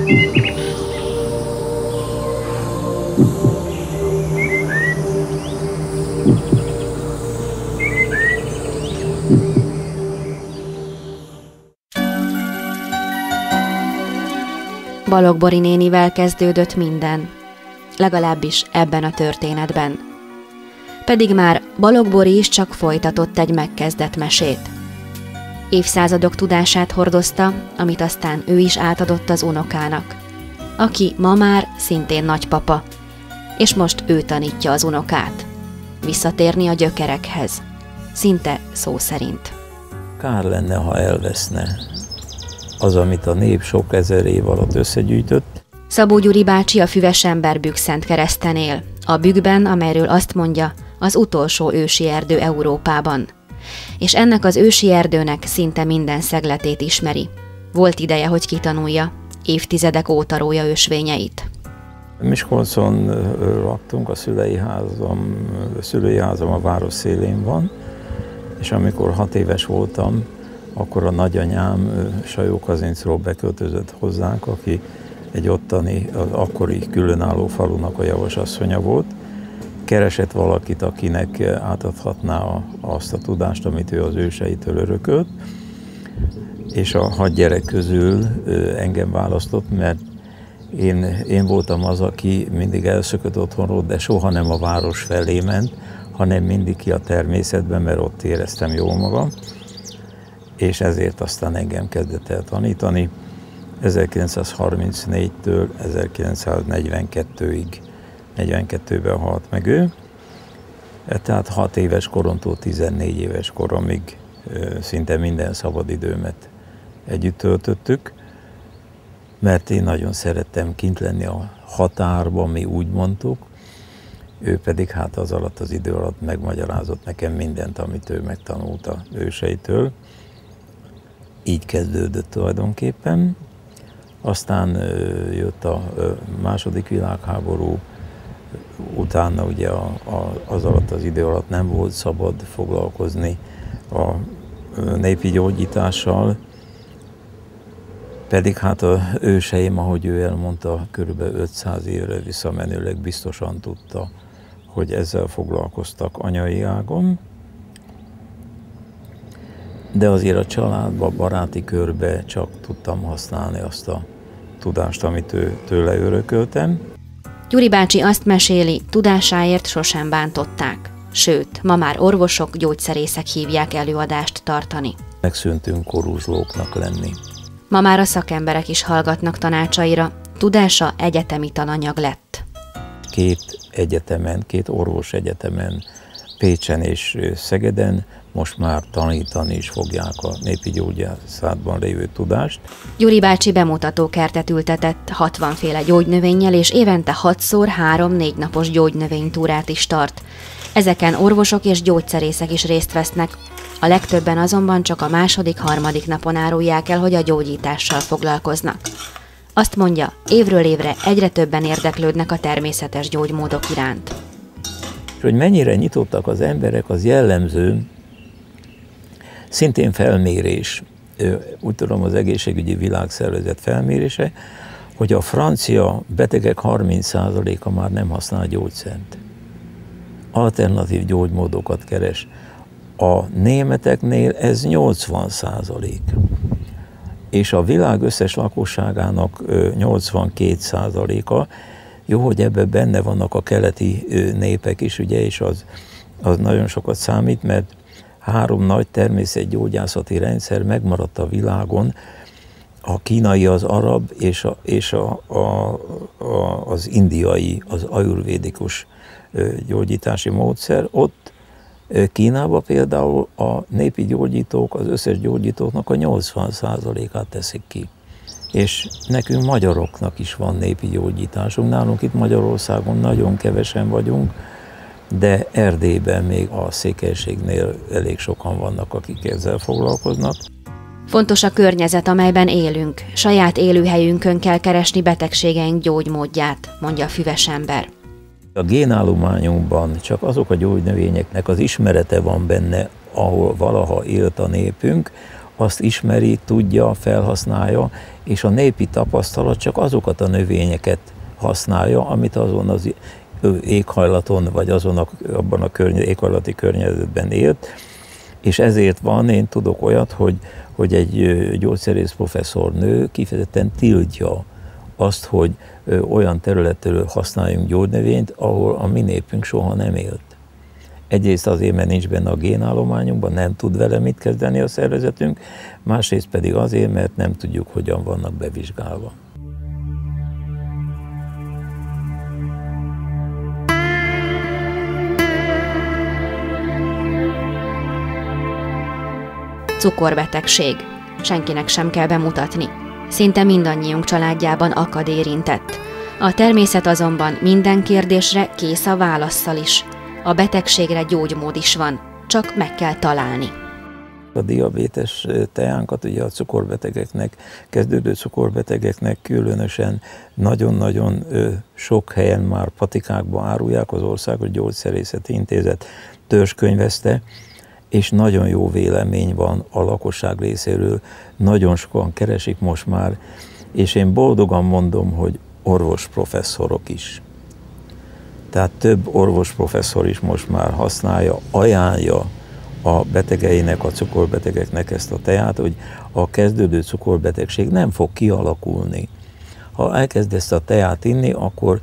Balogh Bori nénivel kezdődött minden, legalábbis ebben a történetben. Pedig már Balogh Bori is csak folytatott egy megkezdett mesét. Évszázadok tudását hordozta, amit aztán ő is átadott az unokának, aki ma már szintén nagypapa, és most ő tanítja az unokát. Visszatérni a gyökerekhez, szinte szó szerint. Kár lenne, ha elveszne az, amit a nép sok ezer év alatt összegyűjtött. Szabó Gyuri bácsi a Füvesember Bükkszentkereszten él, a Bükkben, amelyről azt mondja, az utolsó ősi erdő Európában. És ennek az ősi erdőnek szinte minden szegletét ismeri. Volt ideje, hogy kitanulja, évtizedek óta rója ösvényeit. Miskolcon laktunk, a szülői házam a város szélén van, és amikor 6 éves voltam, akkor a nagyanyám Sajó Kazincról beköltözött hozzánk, aki egy ottani, az akkori különálló falunak a javasasszonya volt. Keresett valakit, akinek átadhatná azt a tudást, amit ő az őseitől örökölt, és a 6 gyerek közül engem választott, mert én voltam az, aki mindig elszökött otthonról, de soha nem a város felé ment, hanem mindig ki a természetben, mert ott éreztem jól magam, és ezért aztán engem kezdett el tanítani 1934-től 1942-ig. 42-ben halt meg ő, tehát 6 éves koromtól 14 éves koromig szinte minden szabadidőmet együtt töltöttük, mert én nagyon szerettem kint lenni a határban, mi úgy mondtuk, ő pedig hát az alatt az idő alatt megmagyarázott nekem mindent, amit ő megtanult a őseitől. Így kezdődött tulajdonképpen. Aztán jött a második világháború, utána ugye az alatt az idő alatt nem volt szabad foglalkozni a népi gyógyítással, pedig hát az őseim, ahogy ő elmondta, körülbelül 500 évre visszamenőleg biztosan tudta, hogy ezzel foglalkoztak anyai ágon. De azért a családba, baráti körbe csak tudtam használni azt a tudást, amit tőle örököltem. Gyuri bácsi azt meséli, tudásáért sosem bántották. Sőt, ma már orvosok, gyógyszerészek hívják előadást tartani. Megszűntünk koruzslóknak lenni. Ma már a szakemberek is hallgatnak tanácsaira, tudása egyetemi tananyag lett. 2 egyetemen, 2 orvosegyetemen, Pécsen és Szegeden most már tanítani is fogják a népi gyógyászatban lévő tudást. Gyuri bácsi bemutatókertet ültetett 60 féle gyógynövényel, és évente 6-szor 3-4 napos gyógynövénytúrát is tart. Ezeken orvosok és gyógyszerészek is részt vesznek, a legtöbben azonban csak a második-harmadik napon árulják el, hogy a gyógyítással foglalkoznak. Azt mondja, évről évre egyre többen érdeklődnek a természetes gyógymódok iránt. És hogy mennyire nyitottak az emberek, az jellemző, szintén felmérés, úgy tudom az Egészségügyi Világszervezet felmérése, hogy a francia betegek 30%-a már nem használ gyógyszert. Alternatív gyógymódokat keres. A németeknél ez 80%. És a világ összes lakosságának 82%-a, jó, hogy ebben benne vannak a keleti népek is, ugye, és az nagyon sokat számít, mert 3 nagy természetgyógyászati rendszer megmaradt a világon, a kínai, az arab és az indiai, az ajurvédikus gyógyítási módszer. Ott Kínában például a népi gyógyítók, az összes gyógyítóknak a 80%-át teszik ki. És nekünk magyaroknak is van népi gyógyításunk. Nálunk itt Magyarországon nagyon kevesen vagyunk, de Erdélyben még a székelységnél elég sokan vannak, akik ezzel foglalkoznak. Fontos a környezet, amelyben élünk. Saját élőhelyünkön kell keresni betegségeink gyógymódját, mondja a Füvesember. A génállományunkban csak azok a gyógynövényeknek az ismerete van benne, ahol valaha élt a népünk, azt ismeri, tudja, felhasználja, és a népi tapasztalat csak azokat a növényeket használja, amit azon az éghajlaton, vagy abban a éghajlati környezetben élt, és ezért van, én tudok olyat, hogy egy gyógyszerész professzornő kifejezetten tiltja azt, hogy olyan területről használjunk gyógynövényt, ahol a mi népünk soha nem élt. Egyrészt azért, mert nincs benne a génállományunkban, nem tud vele mit kezdeni a szervezetünk, másrészt pedig azért, mert nem tudjuk, hogyan vannak bevizsgálva. Cukorbetegség. Senkinek sem kell bemutatni. Szinte mindannyiunk családjában akad érintett. A természet azonban minden kérdésre kész a válasszal is. A betegségre gyógymód is van, csak meg kell találni. A diabétes teánkat ugye a cukorbetegeknek, kezdődő cukorbetegeknek különösen nagyon-nagyon sok helyen már patikákban árulják, az Országos Gyógyszerészeti Intézet törzskönyvezte, és nagyon jó vélemény van a lakosság részéről, nagyon sokan keresik most már, és én boldogan mondom, hogy orvosprofesszorok is. Tehát több orvosprofesszor is most már használja, ajánlja a betegeinek, a cukorbetegeknek ezt a teát, hogy a kezdődő cukorbetegség nem fog kialakulni. Ha elkezd ezt a teát inni, akkor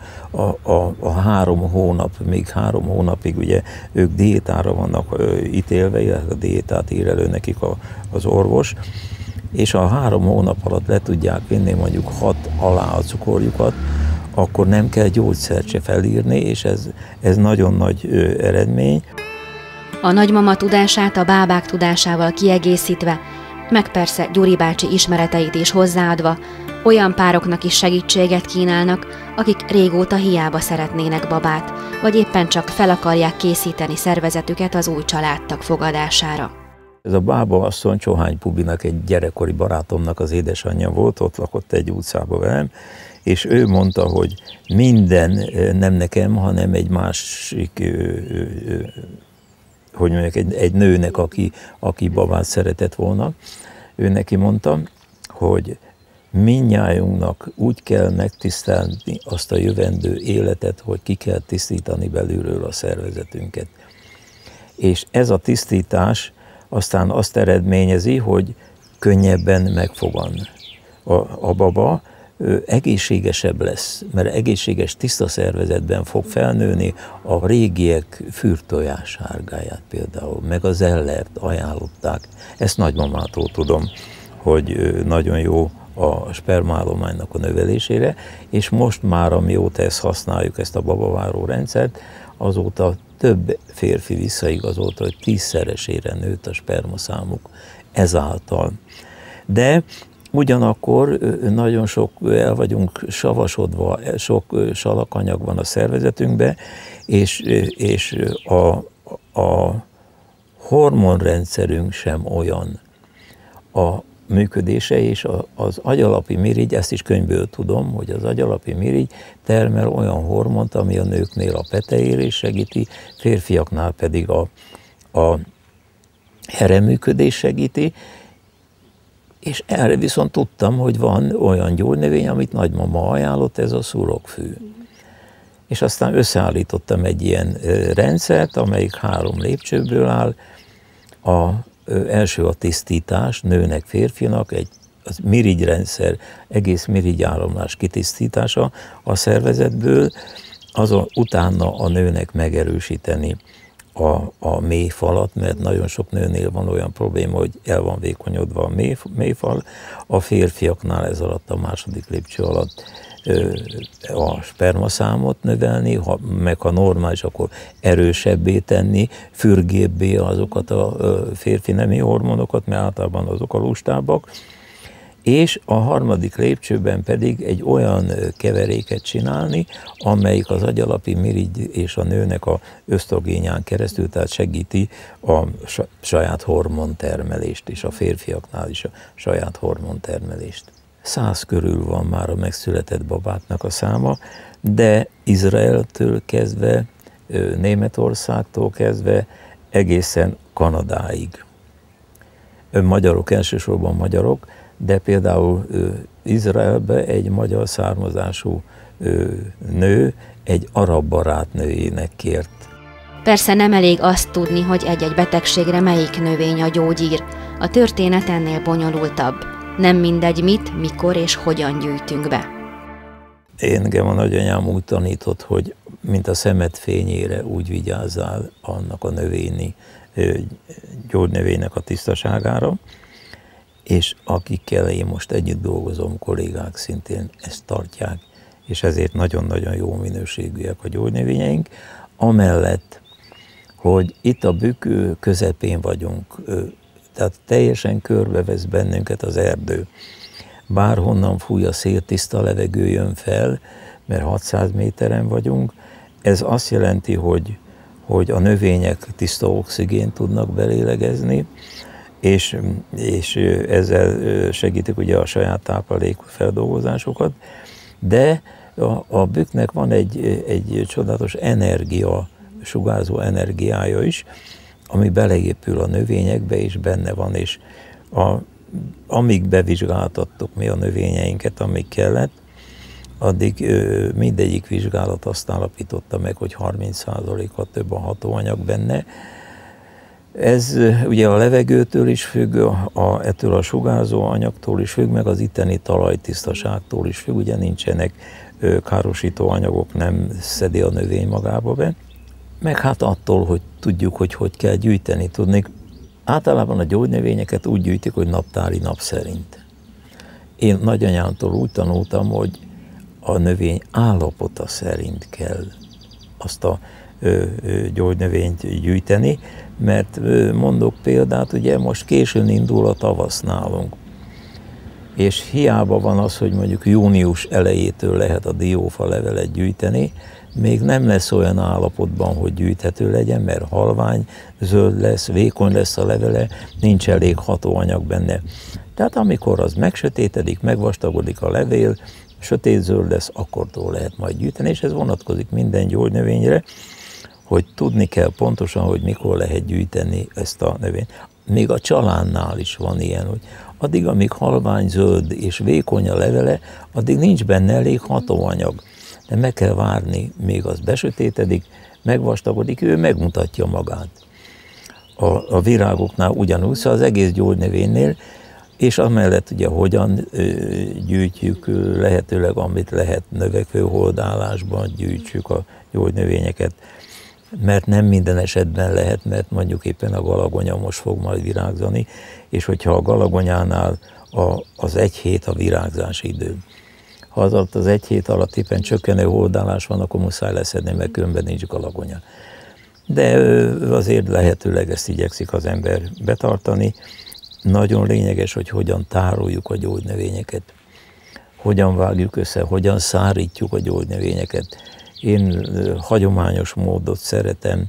a 3 hónap, még 3 hónapig ugye ők diétára vannak ítélve, illetve a diétát ír elő nekik az orvos, és a 3 hónap alatt le tudják vinni mondjuk 6 alá a cukorjukat, akkor nem kell gyógyszert se felírni, és ez nagyon nagy eredmény. A nagymama tudását a bábák tudásával kiegészítve, meg persze Gyuri bácsi ismereteit is hozzáadva, olyan pároknak is segítséget kínálnak, akik régóta hiába szeretnének babát, vagy éppen csak fel akarják készíteni szervezetüket az új családtag fogadására. Ez a bába asszony Csohány Pubinak, egy gyerekkori barátomnak az édesanyja volt, ott lakott egy utcában velem, és ő mondta, hogy minden, nem nekem, hanem egy másik, hogy mondjak, egy nőnek, aki babát szeretett volna, ő neki mondta, hogy mindnyájunknak úgy kell megtisztelni azt a jövendő életet, hogy ki kell tisztítani belülről a szervezetünket. És ez a tisztítás aztán azt eredményezi, hogy könnyebben megfogan a baba, egészségesebb lesz, mert egészséges, tiszta szervezetben fog felnőni, a régiek fürtojásárgáját például, meg a zellert ajánlották. Ezt nagymamától tudom, hogy nagyon jó a spermállománynak a növelésére, és most már, amióta ezt használjuk, ezt a babaváró rendszert, azóta több férfi visszaigazolta, hogy 10-szeresére nőtt a spermaszámuk ezáltal. De ugyanakkor nagyon sok el vagyunk savasodva, sok salakanyag van a szervezetünkben, és a hormonrendszerünk sem olyan a működése, és az agyalapi mirigy, ezt is könyvből tudom, hogy az agyalapi mirigy termel olyan hormont, ami a nőknél a peteérést segíti, férfiaknál pedig a hereműködés segíti, és erre viszont tudtam, hogy van olyan gyógynövény, amit nagymama ajánlott, ez a szurokfű. És aztán összeállítottam egy ilyen rendszert, amelyik 3 lépcsőből áll. Első a tisztítás, nőnek, férfinak, az mirigyrendszer, egész mirigyáramlás kitisztítása a szervezetből, utána a nőnek megerősíteni a méhfalat, mert nagyon sok nőnél van olyan probléma, hogy el van vékonyodva a méhfal, a férfiaknál ez alatt a 2. lépcső alatt a spermaszámot növelni, meg ha normális, akkor erősebbé tenni, fürgébbé azokat a férfi nemi hormonokat, mert általában azok a lustábbak, és a 3. lépcsőben pedig egy olyan keveréket csinálni, amelyik az agyalapi mirigy és a nőnek a ösztrogénján keresztül, tehát segíti a saját hormontermelést, és a férfiaknál is a saját hormontermelést. 100 körül van már a megszületett babáknak a száma, de Izraeltől kezdve, Németországtól kezdve egészen Kanadáig. magyarok, elsősorban magyarok, de például Izraelbe egy magyar származású nő egy arab barátnőjének kért. Persze nem elég azt tudni, hogy egy-egy betegségre melyik növény a gyógyír. A történet ennél bonyolultabb. Nem mindegy mit, mikor és hogyan gyűjtünk be. Engem a nagyanyám úgy tanított, hogy mint a szemed fényére úgy vigyázzál annak a gyógynövénynek a tisztaságára, és akikkel én most együtt dolgozom, kollégák szintén ezt tartják, és ezért nagyon-nagyon jó minőségűek a gyógynövényeink. Amellett, hogy itt a Bükk közepén vagyunk, tehát teljesen körbevesz bennünket az erdő. Bárhonnan fúj a szél, tiszta levegő jön fel, mert 600 méteren vagyunk. Ez azt jelenti, hogy a növények tiszta oxigént tudnak belélegezni, és ezzel segítik ugye a saját táplálékfeldolgozásokat, de a Bükknek van egy csodálatos energia, sugárzó energiája is, ami beleépül a növényekbe, és benne van, és amíg bevizsgáltattuk mi a növényeinket, amíg kellett, addig mindegyik vizsgálat azt állapította meg, hogy 30%-kal több a hatóanyag benne. Ez ugye a levegőtől is függ, ettől a sugárzó anyagtól is függ, meg az itteni talajtisztaságtól is függ, ugye nincsenek károsító anyagok, nem szedi a növény magába be. Meg hát attól, hogy tudjuk, hogy kell gyűjteni. Tudni, általában a gyógynövényeket úgy gyűjtik, hogy naptári nap szerint. Én nagyanyámtól úgy tanultam, hogy a növény állapota szerint kell azt a gyógynövényt gyűjteni, mert mondok példát, ugye most későn indul a tavasz nálunk, és hiába van az, hogy mondjuk június elejétől lehet a diófa levelet gyűjteni, még nem lesz olyan állapotban, hogy gyűjthető legyen, mert halvány, zöld lesz, vékony lesz a levele, nincs elég hatóanyag benne. Tehát amikor az megsötétedik, megvastagodik a levél, sötétzöld lesz, akkortól lehet majd gyűjteni, és ez vonatkozik minden gyógynövényre, hogy tudni kell pontosan, hogy mikor lehet gyűjteni ezt a növényt. Még a csalánnál is van ilyen, hogy addig, amíg halvány zöld és vékony a levele, addig nincs benne elég hatóanyag. De meg kell várni, még az besötétedik, megvastagodik, ő megmutatja magát. A virágoknál ugyanúgy, szóval az egész gyógynövénynél, és amellett ugye hogyan gyűjtjük, lehetőleg amit lehet növekvő holdálásban gyűjtsük a gyógynövényeket, mert nem minden esetben lehet, mert mondjuk éppen a galagonya most fog majd virágzani, és hogyha a galagonyánál az 1 hét a virágzási idő. Ha az 1 hét alatt éppen csökkenő holdálás van, akkor muszáj leszedni, mert különben nincs galagonya. De azért lehetőleg ezt igyekszik az ember betartani. Nagyon lényeges, hogy hogyan tároljuk a gyógynövényeket, hogyan vágjuk össze, hogyan szárítjuk a gyógynövényeket. Én hagyományos módot szeretem,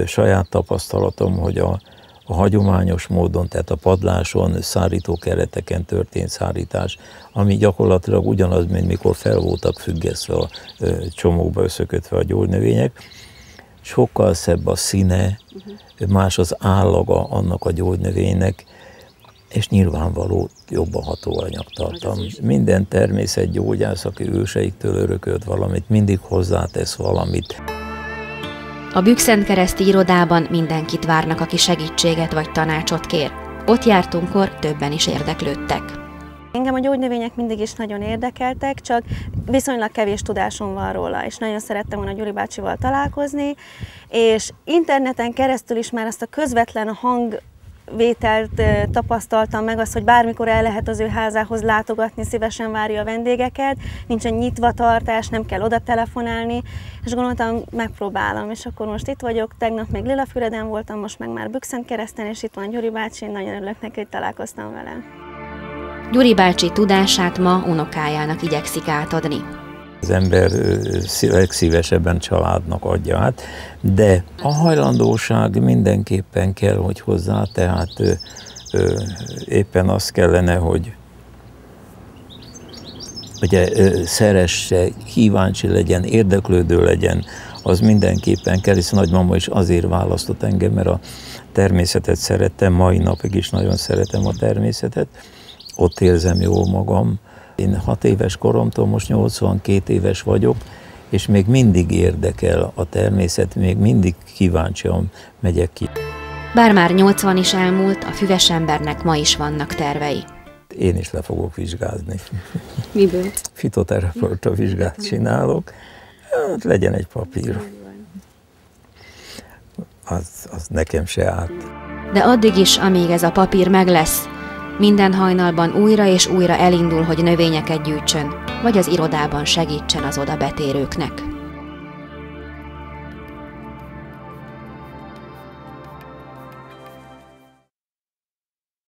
saját tapasztalatom, hogy a hagyományos módon, tehát a padláson, szárító kereteken történt szárítás, ami gyakorlatilag ugyanaz, mint mikor fel voltak függesztve a csomóba összekötve a gyógynövények. Sokkal szebb a színe, más az állaga annak a gyógynövénynek, és nyilvánvaló jobb a hatóanyagtartalom. Minden természetgyógyász, aki őseiktől örökölt valamit, mindig hozzátesz valamit. A Bükk-Szentkereszti irodában mindenkit várnak, aki segítséget vagy tanácsot kér. Ott jártunkkor többen is érdeklődtek. Engem a gyógynövények mindig is nagyon érdekeltek, csak viszonylag kevés tudásom van róla, és nagyon szerettem volna Gyuri bácsival találkozni, és interneten keresztül is már azt a közvetlen hangvételt tapasztaltam meg, azt, hogy bármikor el lehet az ő házához látogatni, szívesen várja a vendégeket, nincsen nyitvatartás, nem kell oda telefonálni, és gondoltam, megpróbálom, és akkor most itt vagyok, tegnap még Lilafüreden voltam, most meg már Bükk-Szentkereszten, és itt van Gyuri bácsi, nagyon örülök neki, hogy találkoztam vele. Gyuri bácsi tudását ma unokájának igyekszik átadni. Az ember legszívesebben családnak adja át, de a hajlandóság mindenképpen kell, hogy hozzá, tehát éppen az kellene, hogy ugye szeresse, kíváncsi legyen, érdeklődő legyen, az mindenképpen kell, hiszen nagymama is azért választott engem, mert a természetet szerettem, mai napig is nagyon szeretem a természetet, ott érzem jól magam. Én 6 éves koromtól most 82 éves vagyok, és még mindig érdekel a természet, még mindig kíváncsian megyek ki. Bár már 80 is elmúlt, a füves embernek ma is vannak tervei. Én is le fogok vizsgázni. Miből? Fitoterapeuta vizsgát csinálok, hát legyen egy papír. Az nekem se árt. De addig is, amíg ez a papír meg lesz, minden hajnalban újra és újra elindul, hogy növényeket gyűjtsön, vagy az irodában segítsen az oda betérőknek.